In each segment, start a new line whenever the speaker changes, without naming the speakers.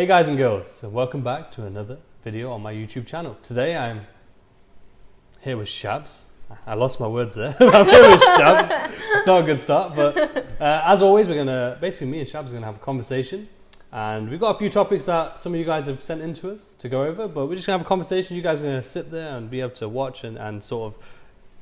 Hey guys and girls, so welcome back to another video on my YouTube channel. Today I'm here with Shabs. I lost my words there. I'm here with Shabs. It's not a good start, but as always, me and Shabs are gonna have a conversation, and we've got a few topics that some of you guys have sent in to us to go over. But we're just gonna have a conversation. You guys are gonna sit there and be able to watch and sort of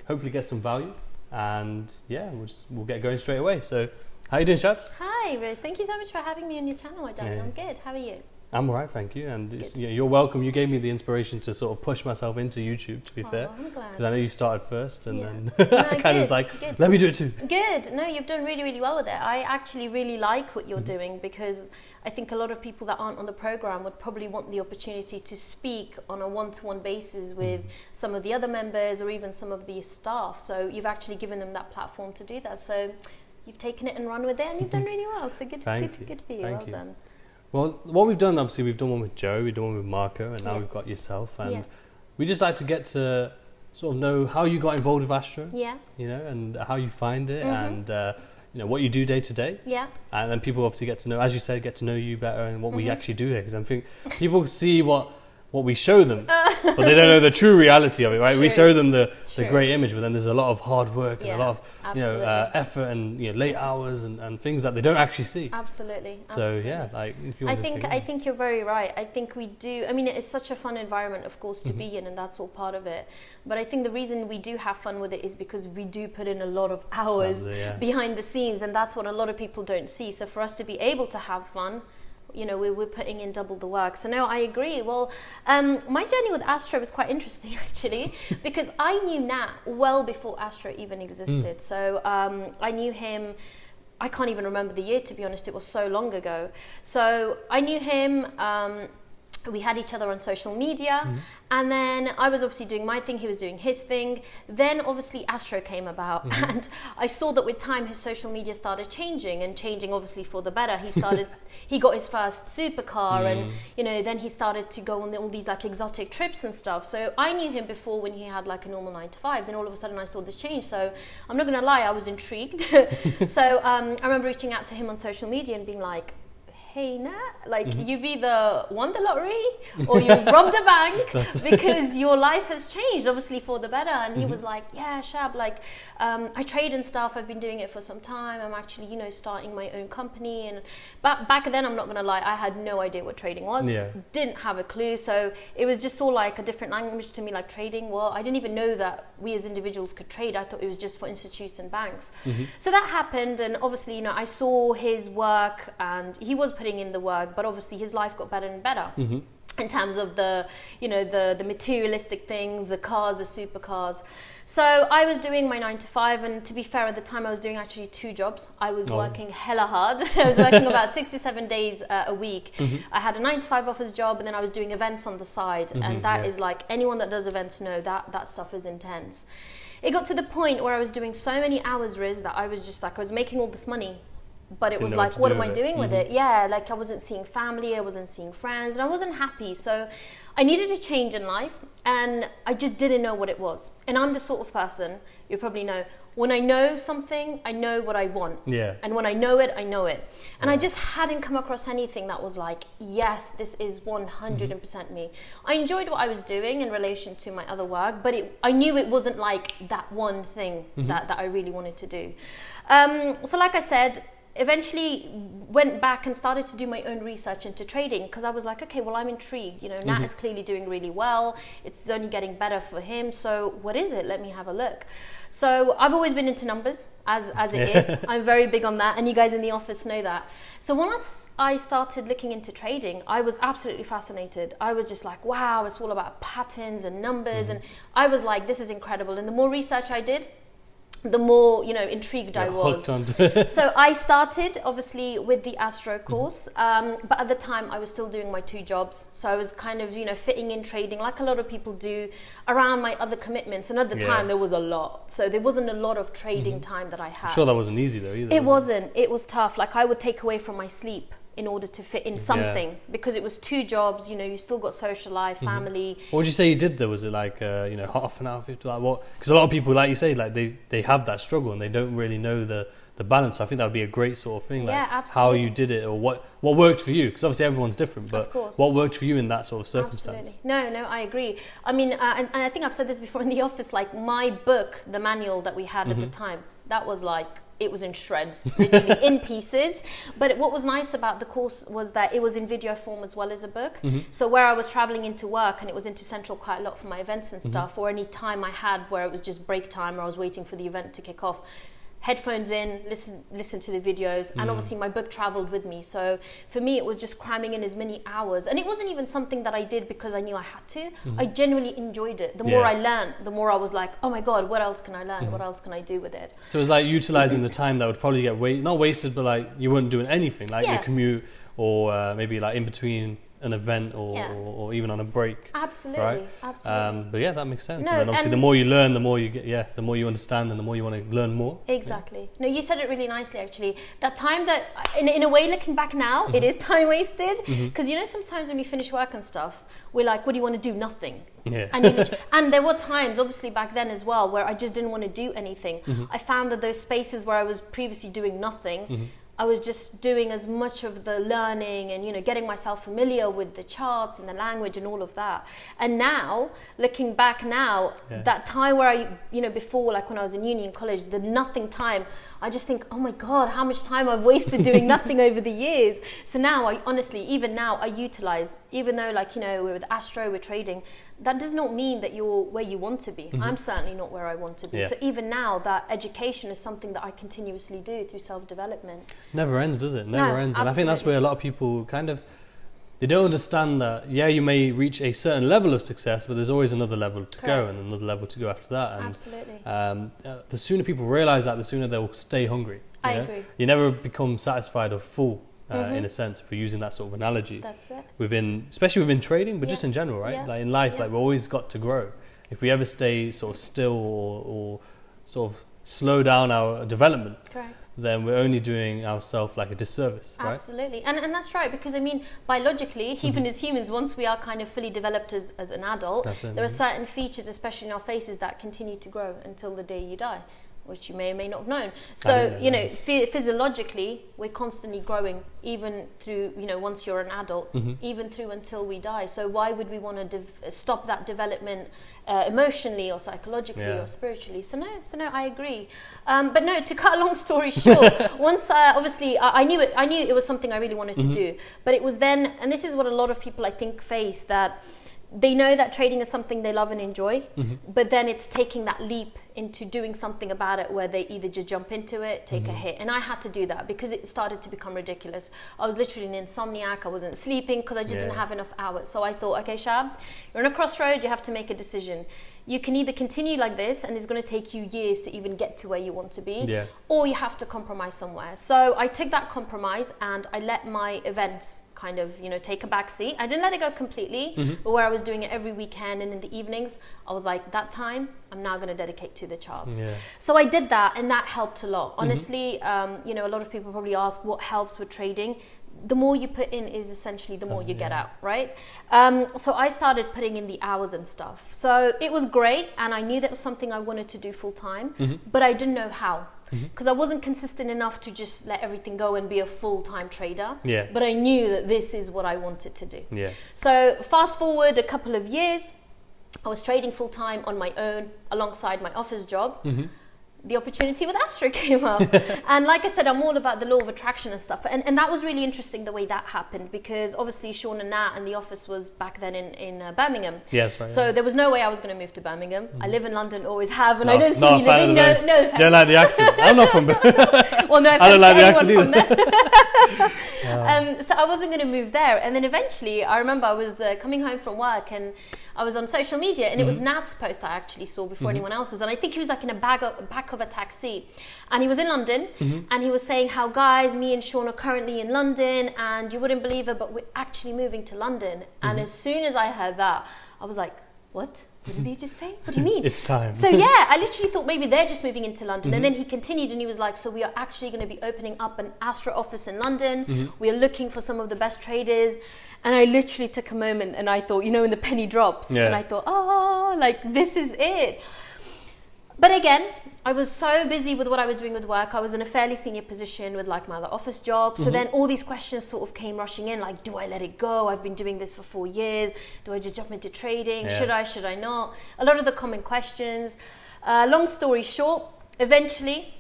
hopefully get some value. And yeah, we'll get going straight away. So, how you doing, Shabs?
Hi, Rose. Thank you so much for having me on your channel. I'm good. How are you?
I'm alright, thank you. And you're welcome. You gave me the inspiration to sort of push myself into YouTube, to be fair.
I'm glad.
Because I know you started first and then
No,
kind of was like, let me do it too.
Good. No, you've done really, really well with it. I actually really like what you're doing, because I think a lot of people that aren't on the program would probably want the opportunity to speak on a one-to-one basis with some of the other members or even some of the staff. So you've actually given them that platform to do that. So you've taken it and run with it, and you've done really well. So good for you. Well done.
Well, what we've done, obviously, we've done one with Joe, we've done one with Marco, and now we've got yourself. And we just like to get to sort of know how you got involved with Astro.
Yeah.
You know, and how you find it, and you know what you do day to day.
Yeah.
And then people obviously get to know, as you said, get to know you better and what we actually do here. Because I think people see what we show them, but they don't know the true reality of it, right? True. We show them the great image, but then there's a lot of hard work and a lot of effort and late hours and things that they don't actually see.
Absolutely.
So yeah, like if you want
I think you're very right. I think we do. I mean, it's such a fun environment, of course, to be in, and that's all part of it. But I think the reason we do have fun with it is because we do put in a lot of hours behind the scenes, and that's what a lot of people don't see. So for us to be able to have fun, we're putting in double the work. So no, I agree. Well, my journey with Astro was quite interesting actually, because I knew Nat well before Astro even existed. So I knew him, I can't even remember the year, to be honest, it was so long ago. So I knew him, we had each other on social media, and then I was obviously doing my thing, he was doing his thing. Then obviously Astro came about, and I saw that with time his social media started changing obviously for the better. He got his first supercar, and then he started to go on all these like exotic trips and stuff. So I knew him before when he had like a normal 9 to 5. Then all of a sudden I saw this change. So I'm not gonna lie, I was intrigued. So I remember reaching out to him on social media and being like, hey Nat, like you've either won the lottery or you've robbed a bank because your life has changed obviously for the better. And he was like, yeah, Shab, like I trade and stuff, I've been doing it for some time, I'm actually starting my own company. And back then, I'm not gonna lie, I had no idea what trading was. Didn't have a clue. So it was just all like a different language to me, like trading. Well, I didn't even know that we as individuals could trade. I thought it was just for institutes and banks. So that happened, and obviously I saw his work, and he was putting in the work, but obviously his life got better and better in terms of the materialistic things, the cars, the supercars. So I was doing my 9 to 5, and to be fair, at the time I was doing actually 2 jobs. I was working hella hard. I was working about 67 days a week. I had a 9 to 5 office job, and then I was doing events on the side, and that is like, anyone that does events know that stuff is intense. It got to the point where I was doing so many hours, Riz, that I was just like, I was making all this money, but it was like, what am I doing with it? Yeah, like I wasn't seeing family, I wasn't seeing friends, and I wasn't happy. So I needed a change in life, and I just didn't know what it was. And I'm the sort of person, you probably know, when I know something, I know what I want. Yeah. And when I know it, I know it. And I just hadn't come across anything that was like, yes, this is 100% me. I enjoyed what I was doing in relation to my other work, but I knew it wasn't like that one thing that I really wanted to do. So like I said, eventually went back and started to do my own research into trading, because I was like, okay, well, I'm intrigued. Nat is clearly doing really well. It's only getting better for him. So what is it? Let me have a look. So I've always been into numbers, as it is. I'm very big on that, and you guys in the office know that. So once I started looking into trading, I was absolutely fascinated. I was just like, wow, it's all about patterns and numbers. And I was like, this is incredible. And the more research I did, the more intrigued I was. So I started obviously with the Astro course, but at the time I was still doing my 2 jobs, so I was kind of fitting in trading like a lot of people do around my other commitments. And at the time there was a lot, so there wasn't a lot of trading time that I had.
I'm sure that wasn't easy though either.
It wasn't. It was tough. Like I would take away from my sleep in order to fit in something, because it was 2 jobs, you still got social life, family.
What would you say you did there? Was it like half an hour, 50, like what? Because a lot of people, like you say, like they have that struggle and they don't really know the the balance. So I think that would be a great sort of thing, like
absolutely.
how you did it, or what worked for you, because obviously everyone's different, but what worked for you in that sort of circumstance.
Absolutely. No, I agree. I mean, and I think I've said this before in the office, like my book, the manual that we had at the time, that was like, it was in shreds, literally in pieces. But what was nice about the course was that it was in video form as well as a book. So where I was traveling into work, and it was into Central quite a lot for my events and stuff, or any time I had where it was just break time or I was waiting for the event to kick off, headphones in, listen to the videos, and obviously my book traveled with me. So for me, it was just cramming in as many hours, and it wasn't even something that I did because I knew I had to. I genuinely enjoyed it. The more I learned, the more I was like, oh my god, what else can I learn? What else can I do with it?
So it was like utilizing the time that would probably get not wasted, but like you weren't doing anything, like your commute, or maybe like in between an event, or even on a break.
Absolutely,
right?
absolutely.
But yeah, that makes sense.
No,
and then obviously the more you learn, the more you get, the more you understand, and the more you want to learn more.
Exactly. No, you said it really nicely, actually. That time that, in a way, looking back now, it is time wasted. Because you know, sometimes when we finish work and stuff, we're like, what do you want to do? Nothing.
Yeah.
And there were times, obviously back then as well, where I just didn't want to do anything. I found that those spaces where I was previously doing nothing, I was just doing as much of the learning and, you know, getting myself familiar with the charts and the language and all of that. And now, looking back now, that time where I, you know, before, like when I was in uni and college, the nothing time, I just think, oh my God, how much time I've wasted doing nothing over the years. So now, I honestly, even now, I utilize, even though, like, you know, we're with Astro, we're trading, that does not mean that you're where you want to be. I'm certainly not where I want to be. So even now, that education is something that I continuously do through self-development. Never
ends, does it? Never ends.
Absolutely.
And I think that's where a lot of people kind of, they don't understand that, you may reach a certain level of success, but there's always another level to go, and another level to go after that. And,
absolutely.
The sooner people realize that, the sooner they'll stay hungry.
I agree.
You never become satisfied or full, in a sense, if we're using that sort of analogy.
That's it.
Especially within trading, but just in general, right? Like in life, like we've always got to grow. If we ever stay sort of still or sort of slow down our development, then we're only doing ourselves like a disservice, right?
Absolutely. And that's right, because I mean, biologically, even as humans, once we are kind of fully developed as an adult, there are certain features, especially in our faces, that continue to grow until the day you die, which you may or may not have known. So, you know, physiologically, we're constantly growing, even through, you know, once you're an adult, even through until we die. So why would we want to stop that development emotionally or psychologically or spiritually? So no, I agree. But no, to cut a long story short, once obviously I knew it was something I really wanted to do, but it was then, and this is what a lot of people I think face, that they know that trading is something they love and enjoy, but then it's taking that leap into doing something about it, where they either just jump into it, take a hit. And I had to do that because it started to become ridiculous. I was literally an insomniac. I wasn't sleeping because I just didn't have enough hours. So I thought, okay, Shab, you're on a crossroad. You have to make a decision. You can either continue like this, and it's going to take you years to even get to where you want to be, or you have to compromise somewhere. So I took that compromise, and I let my events kind of, you know, take a back seat. I didn't let it go completely, but where I was doing it every weekend and in the evenings, I was like, that time I'm now going to dedicate to the charts. So I did that, and that helped a lot. Honestly, you know, a lot of people probably ask what helps with trading. The more you put in is essentially the more you get out, right? So I started putting in the hours and stuff. So it was great, and I knew that was something I wanted to do full time, but I didn't know how. Because I wasn't consistent enough to just let everything go and be a full-time trader. But I knew that this is what I wanted to do. So fast forward a couple of years, I was trading full-time on my own alongside my office job. The opportunity with Astro came up. And like I said, I'm all about the law of attraction and stuff. And that was really interesting the way that happened, because obviously Sean and Nat and the office was back then in Birmingham. So there was no way I was going to move to Birmingham. I live in London, always have, and I don't see me living. No.
Don't like the accent. I'm not from Birmingham.
Well, no,
I don't like the accent
either. So I wasn't going to move there. And then eventually, I remember I was coming home from work, and I was on social media, and it was Nat's post I actually saw before anyone else's. And I think he was like in a back of a taxi, and he was in London, and he was saying how, guys, me and Sean are currently in London, and you wouldn't believe it, but we're actually moving to London. And as soon as I heard that, I was like, what? What did he just say? What do you mean?
It's time.
So yeah, I literally thought maybe they're just moving into London. And then he continued, and he was like, so we are actually going to be opening up an Astro office in London. We are looking for some of the best traders. And I literally took a moment, and I thought, you know, when the penny drops, and I thought, oh, like, this is it. But again, I was so busy with what I was doing with work. I was in a fairly senior position with like my other office job. So then all these questions sort of came rushing in, like, do I let it go? I've been doing this for 4 years. Do I just jump into trading?
Yeah.
Should I not? A lot of the common questions. Long story short, eventually,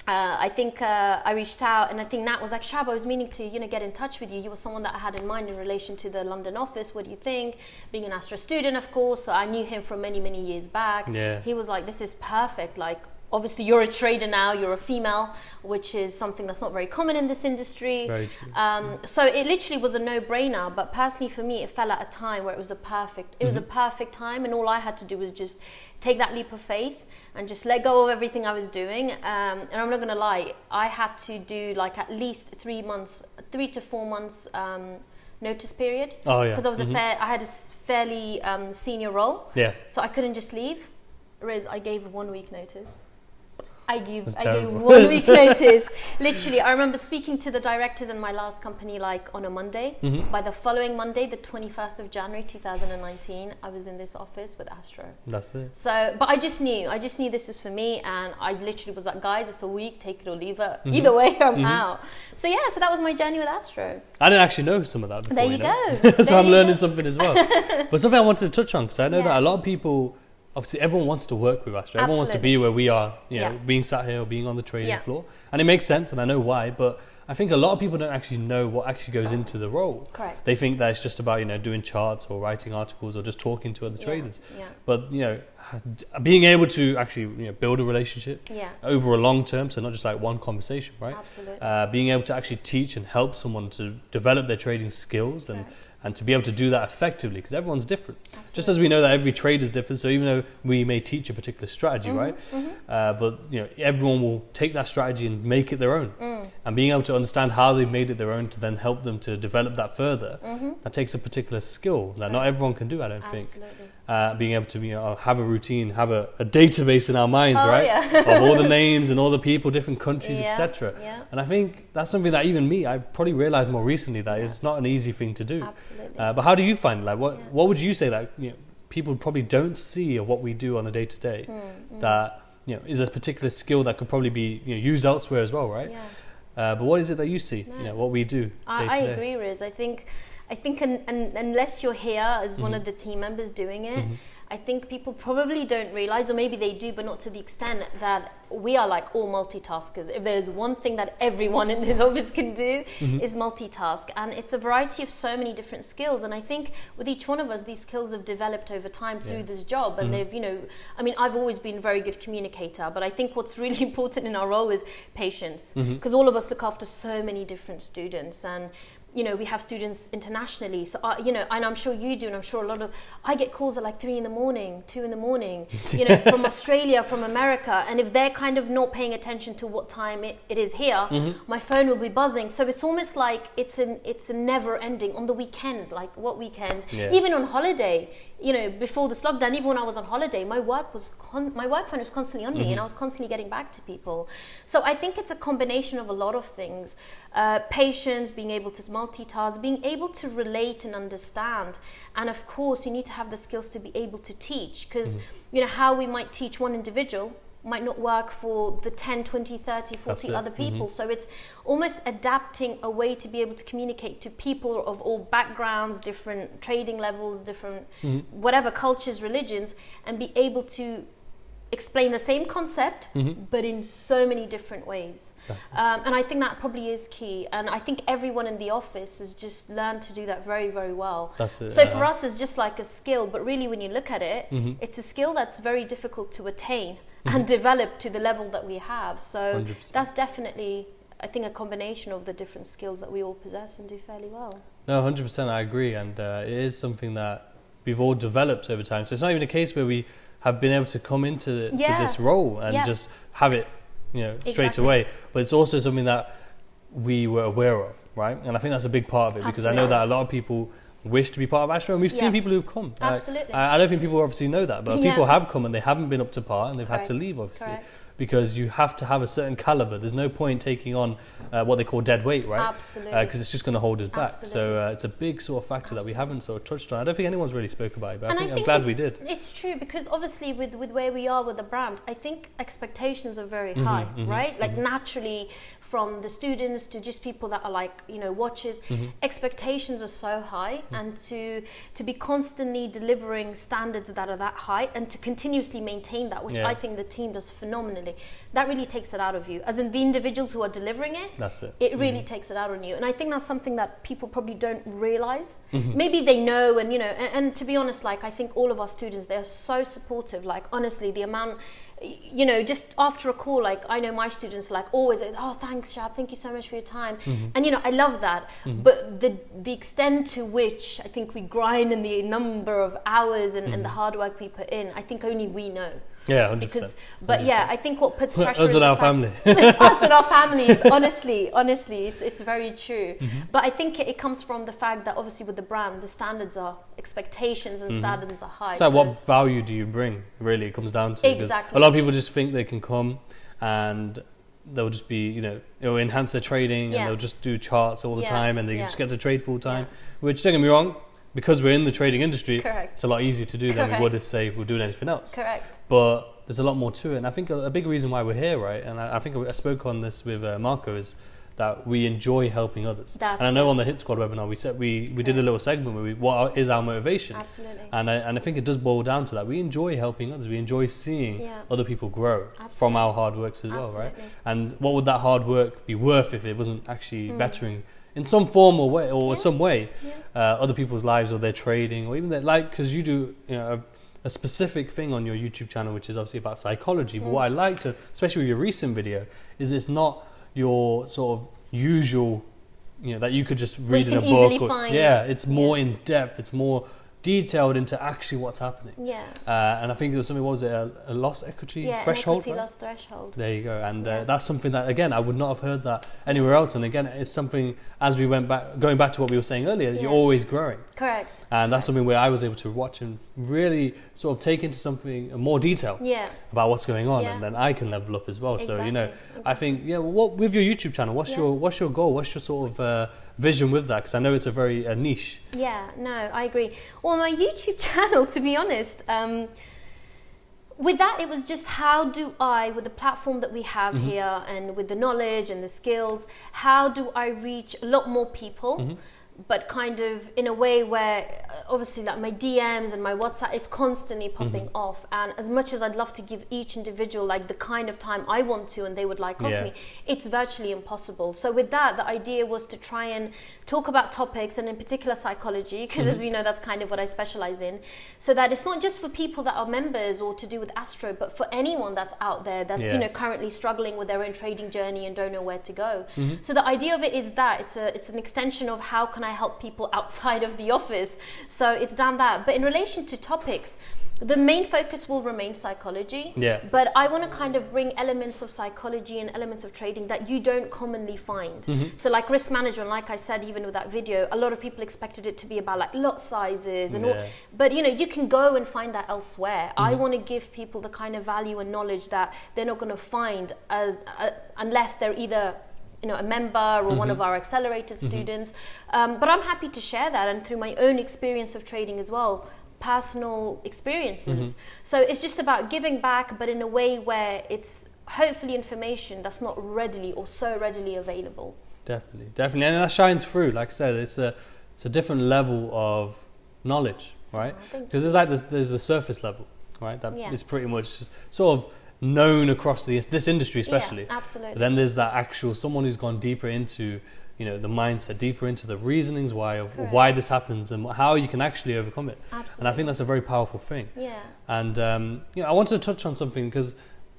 I think I reached out, and I think Nat was like, Shab, I was meaning to, get in touch with you. You were someone that I had in mind in relation to the London office. What do you think? Being an Astro student, of course, so I knew him from many, many years back.
Yeah.
He was like, this is perfect. Like, obviously you're a trader now, you're a female, which is something that's not very common in this industry.
Very true.
So it literally was a no-brainer, but personally for me, it fell at a time where it was the perfect time, and all I had to do was just take that leap of faith and just let go of everything I was doing. And I'm not gonna lie, I had to do like at least 3 to 4 months notice period.
Oh yeah.
Because I had a fairly senior role.
Yeah.
So I couldn't just leave. Riz, I gave 1 week notice. I gave 1 week notice. Literally, I remember speaking to the directors in my last company like on a Monday. By the following Monday, the 21st of January 2019, I was in this office with Astro.
That's it.
So, but I just knew this was for me, and I literally was like, guys, it's a week, take it or leave it. Either way, I'm out. So yeah, so that was my journey with Astro.
I didn't actually know some of that before.
There you go.
So I'm learning something as well. But something I wanted to touch on, because I know that a lot of people, obviously everyone wants to work with Astro. Everyone wants to be where we are, being sat here or being on the trading floor. And it makes sense, and I know why, but I think a lot of people don't actually know what actually goes into the role.
Correct.
They think that it's just about, doing charts or writing articles or just talking to other traders.
Yeah.
But, being able to actually, build a relationship over a long term, so not just like one conversation, right?
Absolutely.
Being able to actually teach and help someone to develop their trading skills and to be able to do that effectively, because everyone's different. Absolutely. Just as we know that every trade is different, so even though we may teach a particular strategy, right? But everyone will take that strategy and make it their own. And being able to understand how they've made it their own to then help them to develop that further, that takes a particular skill that not everyone can do, I don't think. Being able to have a routine, have a database in our minds, of all the names and all the people, different countries, etc. And I think that's something that even me, I've probably realized more recently that it's not an easy thing to do.
Absolutely.
But how do you find, like, what would you say that people probably don't see of what we do on a day to day that is a particular skill that could probably be used elsewhere as well, right? But what is it that you see, what we do day to day?
I agree, Riz. I think unless you're here as one of the team members doing it, I think people probably don't realize, or maybe they do, but not to the extent that we are like all multitaskers. If there's one thing that everyone in this office can do is multitask, and it's a variety of so many different skills. And I think with each one of us, these skills have developed over time through this job, and they've, I've always been a very good communicator, but I think what's really important in our role is patience, because all of us look after so many different students, and we have students internationally, so and I'm sure you do, and I'm sure I get calls at like 3 a.m, 2 a.m, from Australia, from America, and if they're kind of not paying attention to what time it is here, my phone will be buzzing. So it's almost like it's a never ending. On the weekends, like what weekends? Even on holiday, before this lockdown, even when I was on holiday, my work phone was constantly on me, and I was constantly getting back to people. So I think it's a combination of a lot of things: patience, being able to multitask, being able to relate and understand, and of course you need to have the skills to be able to teach, because how we might teach one individual might not work for the 10, 20, 30, 40 other people. So it's almost adapting a way to be able to communicate to people of all backgrounds, different trading levels, different whatever cultures, religions, and be able to explain the same concept but in so many different ways. And I think that probably is key, and I think everyone in the office has just learned to do that very, very well.
That's it.
So for us it's just like a skill, but really when you look at it, it's a skill that's very difficult to attain and develop to the level that we have. So 100%. That's definitely, I think, a combination of the different skills that we all possess and do fairly well.
No, 100%, I agree, and it is something that we've all developed over time. So it's not even a case where we have been able to come into to this role and just have it, straight away. But it's also something that we were aware of, right? And I think that's a big part of it, because I know that a lot of people wish to be part of Astro, and we've seen people who've come.
Absolutely.
I don't think people obviously know that, but people have come and they haven't been up to par, and they've had to leave, obviously, because you have to have a certain caliber. There's no point taking on what they call dead weight, right?
Absolutely.
Because it's just going to hold us back.
Absolutely.
So it's a big sort of factor that we haven't sort of touched on. I don't think anyone's really spoke about it, but I'm glad we did.
It's true, because obviously with where we are with the brand, I think expectations are very high, right? Like naturally, from the students to just people that are like, you know, watchers, expectations are so high, and to be constantly delivering standards that are that high and to continuously maintain that, which I think the team does phenomenally, that really takes it out of you. As in the individuals who are delivering it,
that's it.
It really takes it out on you. And I think that's something that people probably don't realize. Maybe they know, and you know, and to be honest, like I think all of our students, they're so supportive. Like honestly, the amount, you know, just after a call, like I know my students like always, oh thanks Shab, thank you so much for your time. And you know, I love that. But the extent to which I think we grind and the number of hours and the hard work we put in, I think only we know.
Yeah, 100%.
Because, but
100%.
yeah, I think what puts pressure
us
is
and our family.
us and our families. Honestly, it's very true. But I think it comes from the fact that obviously with the brand, the standards are expectations and standards are high.
So what value do you bring? Really, it comes down to.
Exactly.
A lot of people just think they can come and they'll just be, you know, it'll enhance their trading and they'll just do charts all the time and they just get to trade full time. Which, don't get me wrong, because we're in the trading industry, it's a lot easier to do than we would if, say, we're doing anything else.
Correct.
But there's a lot more to it. And I think a big reason why we're here, right, and I think I spoke on this with Marco, is that we enjoy helping others. And I know on the Hit Squad webinar, we said we did a little segment where what is our motivation?
Absolutely.
And I think it does boil down to that. We enjoy helping others. We enjoy seeing other people grow from our hard works as well, right? And what would that hard work be worth if it wasn't actually bettering in some form or way, or some way, other people's lives or their trading, or even their, like, because you do, you know, a specific thing on your YouTube channel, which is obviously about psychology. But what I liked, especially with your recent video, is it's not your sort of usual, you know, that you could just read in a book. It's more in depth. It's more detailed into actually what's happening. And I think there was something, what was it, a loss equity threshold?
Equity loss threshold.
There you go. And that's something that, again, I would not have heard that anywhere else. And again, it's something, as we went back, going back to what we were saying earlier, you're always growing.
Correct.
And that's something where I was able to watch and really sort of take into something more detail about what's going on, and then I can level up as well. So, you know, I think, what with your YouTube channel, what's your goal? What's your sort of vision with that? Because I know it's a very niche.
Yeah, no, I agree. Well, my YouTube channel, to be honest, with that, it was just how do I, with the platform that we have here and with the knowledge and the skills, how do I reach a lot more people? But kind of in a way where obviously like my DMs and my WhatsApp, it's constantly popping off, and as much as I'd love to give each individual like the kind of time I want to and they would like off me, it's virtually impossible. So with that, the idea was to try and talk about topics, and in particular psychology, because as we know, that's kind of what I specialize in, so that it's not just for people that are members or to do with Astro, but for anyone that's out there that's you know, currently struggling with their own trading journey and don't know where to go. So the idea of it is that it's an extension of how can I help people outside of the office. So it's done that. But in relation to topics, the main focus will remain psychology. But I want to kind of bring elements of psychology and elements of trading that you don't commonly find. So like risk management, like I said, even with that video, a lot of people expected it to be about like lot sizes and all. But you know, you can go and find that elsewhere. I want to give people the kind of value and knowledge that they're not going to find unless they're either, you know, a member or one of our accelerated students. But I'm happy to share that, and through my own experience of trading as well, personal experiences. So it's just about giving back, but in a way where it's hopefully information that's not readily or so readily available.
Definitely. And that shines through. Like I said, it's a it's a different level of knowledge, right? Because there's like there's a surface level, right? That is pretty much sort of known across this industry, especially.
Yeah, absolutely.
But then there's that actual someone who's gone deeper into, you know, the mindset, deeper into the reasonings why this happens and how you can actually overcome it.
Absolutely.
And I think that's a very powerful thing.
Yeah.
And you know, I wanted to touch on something because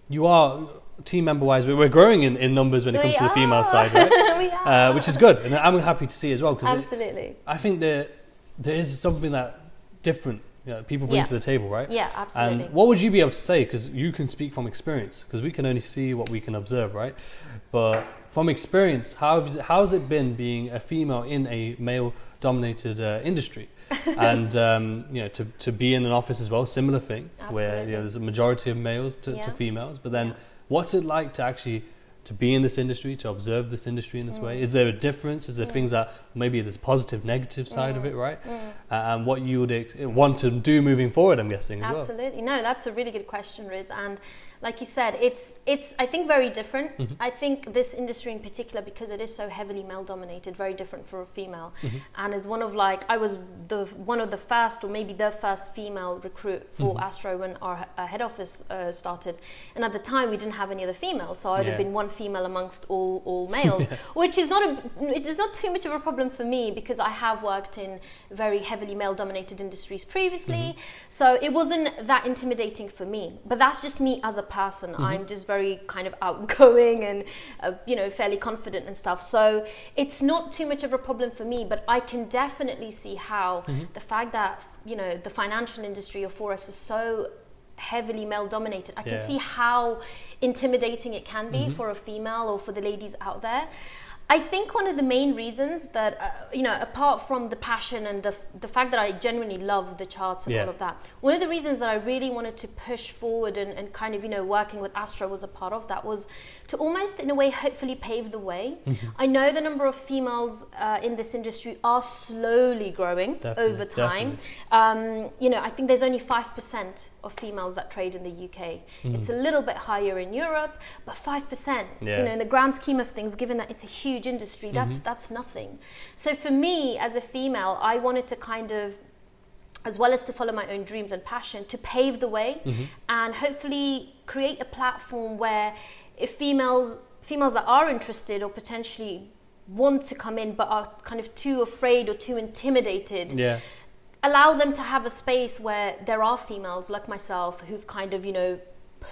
you are team member wise, we're growing in numbers when it comes to the female side, right? Which is good, and I'm happy to see as well, because
absolutely,
I think there is something that different, you know, people bring to the table, right?
Yeah, absolutely.
And what would you be able to say, because you can speak from experience, because we can only see what we can observe, right? But from experience, how has it been being a female in a male dominated industry? And you know, to be in an office as well, similar thing. Absolutely. Where, you know, there's a majority of males to females, but then What's it like to actually to be in this industry, to observe this industry in this way? Is there a difference? Is there things that maybe there's positive, negative side of it, right? And what you would want to do moving forward, I'm guessing, as well.
Absolutely. No, that's a really good question, Riz. And like you said, it's I think very different. I think this industry in particular, because it is so heavily male dominated, very different for a female. And as one of I was one of the first, or maybe the first female recruit for Astro when our head office started. And at the time we didn't have any other females, so I'd have been one female amongst all males, which is it is not too much of a problem for me, because I have worked in very heavily male dominated industries previously. So it wasn't that intimidating for me. But that's just me as a person. I'm just very kind of outgoing and fairly confident and stuff, so it's not too much of a problem for me. But I can definitely see how the fact that the financial industry of forex is so heavily male dominated, I can see how intimidating it can be for a female or for the ladies out there. I think one of the main reasons that, apart from the passion and the fact that I genuinely love the charts and all of that, one of the reasons that I really wanted to push forward and kind of, working with Astro was a part of that, was to almost, in a way, hopefully pave the way. I know the number of females in this industry are slowly growing over time. I think there's only 5% of females that trade in the UK. It's a little bit higher in Europe, but 5%, in the grand scheme of things, given that it's a huge industry, that's nothing. So for me as a female, I wanted to kind of, as well as to follow my own dreams and passion, to pave the way and hopefully create a platform where if females that are interested or potentially want to come in but are kind of too afraid or too intimidated, allow them to have a space where there are females like myself who've kind of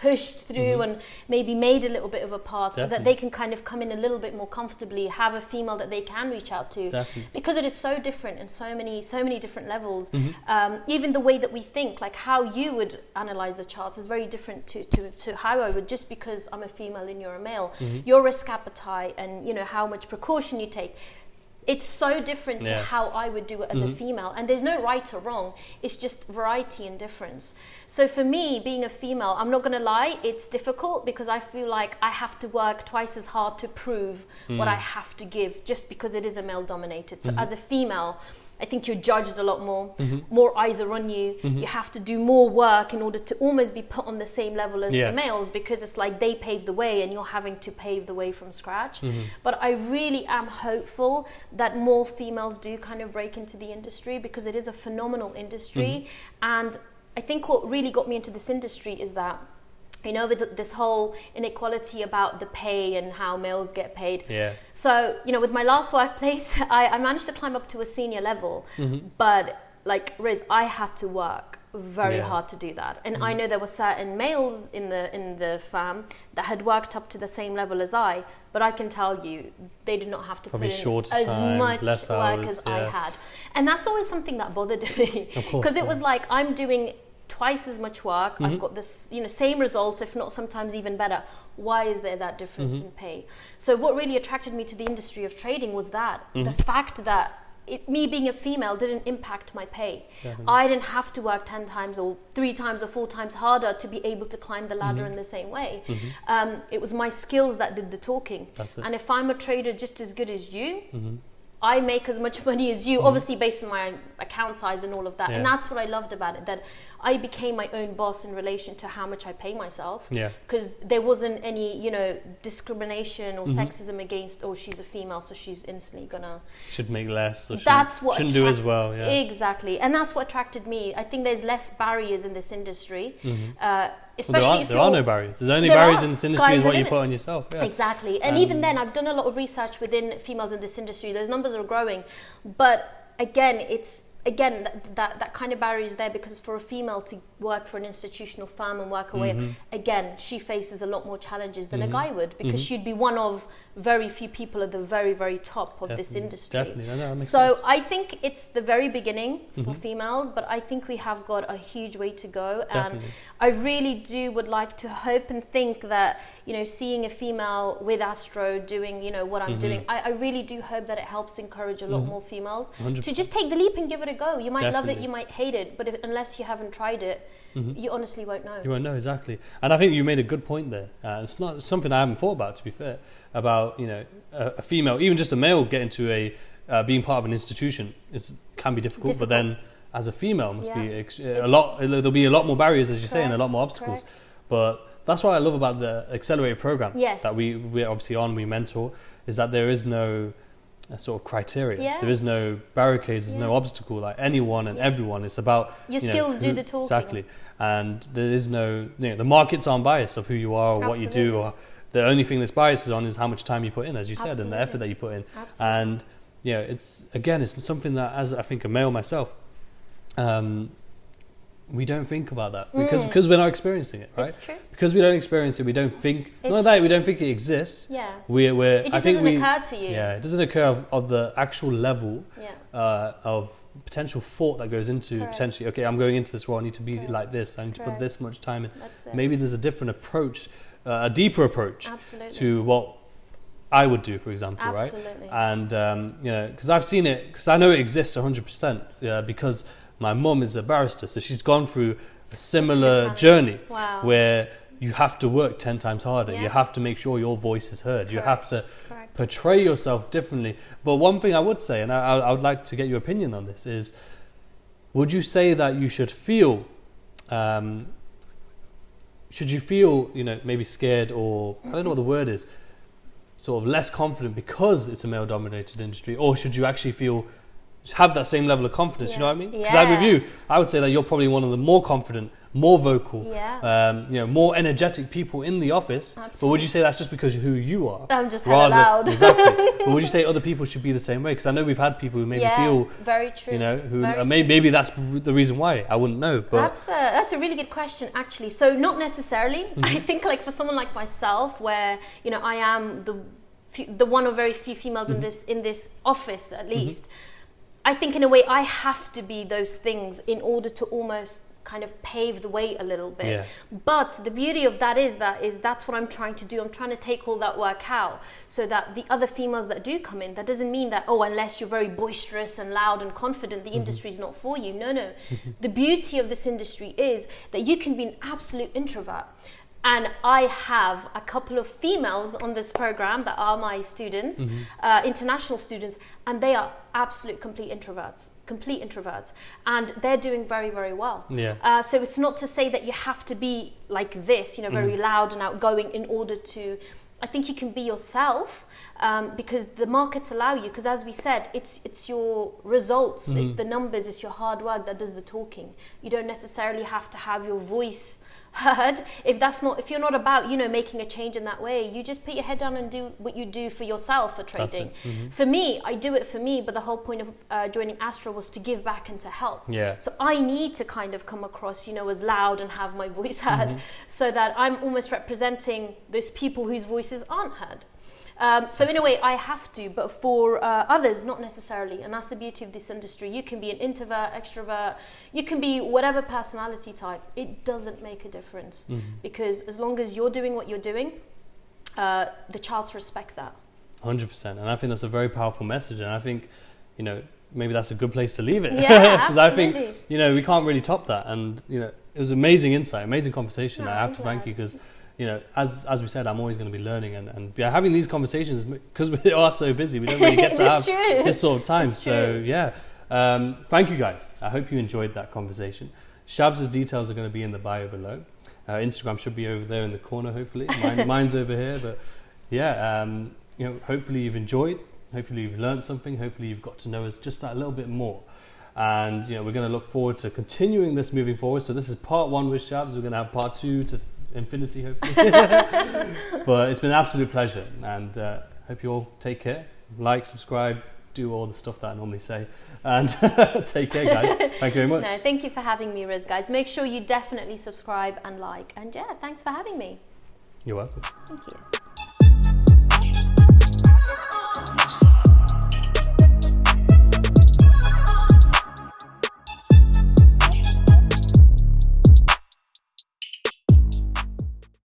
pushed through and maybe made a little bit of a path, so that they can kind of come in a little bit more comfortably, have a female that they can reach out to, because it is so different in so many different levels. Even the way that we think, like how you would analyze the charts, is very different to how I would, just because I'm a female and you're a male. Your risk appetite and how much precaution you take, it's so different to how I would do it as a female. And there's no right or wrong. It's just variety and difference. So for me, being a female, I'm not going to lie, it's difficult, because I feel like I have to work twice as hard to prove what I have to give, just because it is a male dominated. So as a female, I think you're judged a lot more. More eyes are on you. You have to do more work in order to almost be put on the same level as the males, because it's like they paved the way and you're having to pave the way from scratch. But I really am hopeful that more females do kind of break into the industry, because it is a phenomenal industry. And I think what really got me into this industry is that, with this whole inequality about the pay and how males get paid. So, with my last workplace, I managed to climb up to a senior level, but like Riz, I had to work very hard to do that. And I know there were certain males in the firm that had worked up to the same level as I, but I can tell you, they did not have to put in as much work as I had. And that's always something that bothered me, because it was like, I'm doing twice as much work, I've got this same results, if not sometimes even better. Why is there that difference in pay? So what really attracted me to the industry of trading was that the fact that me being a female didn't impact my pay. I didn't have to work 10 times or 3 times or 4 times harder to be able to climb the ladder in the same way. It was my skills that did the talking. And if I'm a trader just as good as you, I make as much money as you, obviously based on my account size and all of that. And that's what I loved about it, that I became my own boss in relation to how much I pay myself. Because there wasn't any, discrimination or sexism against, oh, she's a female, so she's instantly gonna... Should
make less, or
shouldn't
do as well.
Exactly. And that's what attracted me. I think there's less barriers in this industry. Especially
there are no barriers. There's only barriers in this industry is what you put on yourself.
Exactly. And even then, I've done a lot of research within females in this industry. Those numbers are growing. But again, that kind of barrier is there, because for a female to work for an institutional firm and work away, again, she faces a lot more challenges than a guy would, because she'd be one of very few people at the very, very top of this industry.
Definitely. That makes
so
sense.
I think it's the very beginning for females, but I think we have got a huge way to go. And I really would like to hope and think that, seeing a female with Astro doing, what I'm doing, I really do hope that it helps encourage a lot more females 100%. To just take the leap and give it it a go. You might love it, you might hate it, but unless you haven't tried it, you honestly won't know.
You won't know, exactly. And I think you made a good point there. It's not something I haven't thought about, to be fair, about, you know, a female, even just a male getting to being part of an institution can be difficult, but then as a female must be there'll be a lot more barriers, as you say, and a lot more obstacles. But that's what I love about the accelerator program that we're obviously on, we mentor, is that there is no sort of criteria. There is no barricades, there's no obstacle, like anyone and everyone. It's about
your skills do the talking.
Exactly. And there is no, you know, the markets aren't biased of who you are or what you do, or the only thing that's biased on is how much time you put in, as you said, and the effort that you put in. And you know, it's something that, as I think a male myself, we don't think about that because we're not experiencing it, right?
It's true.
Because we don't experience it, we don't think. Not that we don't think it exists.
Yeah.
It
just doesn't occur to you.
Yeah, it doesn't occur of the actual level of potential thought that goes into potentially. Okay, I'm going into this role. I need to be like this. I need to put this much time in. Maybe there's a different approach, a deeper approach to what I would do, for example, right? And you know, because I've seen it, because I know it exists 100%. Because my mum is a barrister, so she's gone through a similar journey where you have to work 10 times harder. You have to make sure your voice is heard. You have to portray yourself differently. But one thing I would say, and I would like to get your opinion on this, is would you say that you should feel, you know, maybe scared, or I don't know what the word is, sort of less confident because it's a male-dominated industry, or should you actually have that same level of confidence? You know what I mean? Because with you, I would say that you're probably one of the more confident, more vocal, you know, more energetic people in the office. But would you say that's just because of who you are?
I'm just hella loud.
Exactly. But would you say other people should be the same way? Because I know we've had people who maybe feel,
very true.
you know, who maybe that's the reason why. I wouldn't know. But
that's a really good question, actually. So not necessarily. I think, like, for someone like myself, where, you know, I am the one of very few females in this office, at least. I think in a way I have to be those things in order to almost kind of pave the way a little bit. But the beauty of that is that's what I'm trying to do. I'm trying to take all that work out so that the other females that do come in, that doesn't mean that, oh, unless you're very boisterous and loud and confident, the industry is not for you. No. The beauty of this industry is that you can be an absolute introvert. And I have a couple of females on this program that are my students, international students, and they are complete introverts, and they're doing very, very well. So it's not to say that you have to be like this, you know, very loud and outgoing in order to. I think you can be yourself, because the markets allow you. Because as we said, it's your results, it's the numbers, it's your hard work that does the talking. You don't necessarily have to have your voice heard if you're not about, you know, making a change in that way. You just put your head down and do what you do for yourself for trading. For me, I do it for me, but the whole point of joining Astro was to give back and to help. So I need to kind of come across, you know, as loud and have my voice heard, so that I'm almost representing those people whose voices aren't heard. So in a way I have to, but for others not necessarily, and that's the beauty of this industry. You can be an introvert, extrovert, you can be whatever personality type. It doesn't make a difference, because as long as you're doing what you're doing, the charts respect that.
100%, and I think that's a very powerful message, and I think, you know, maybe that's a good place to leave it. Because I think, you know, we can't really top that, and you know, it was amazing insight, amazing conversation. I have to thank you, because you know, as we said, I'm always going to be learning and having these conversations, because we are so busy, we don't really get to have this sort of time. So thank you guys. I hope you enjoyed that conversation. Shabs' details are going to be in the bio below. Instagram should be over there in the corner, hopefully. Mine's over here, but you know, hopefully you've enjoyed. Hopefully you've learned something. Hopefully you've got to know us just that little bit more. And you know, we're going to look forward to continuing this moving forward. So this is part 1 with Shabs. We're going to have part 2 to infinity, hopefully. But it's been an absolute pleasure, and hope you all take care. Like, subscribe, do all the stuff that I normally say, and take care, guys. Thank you very much.
No, thank you for having me, Riz, guys. Make sure you definitely subscribe and like, and thanks for having me.
You're welcome.
Thank you.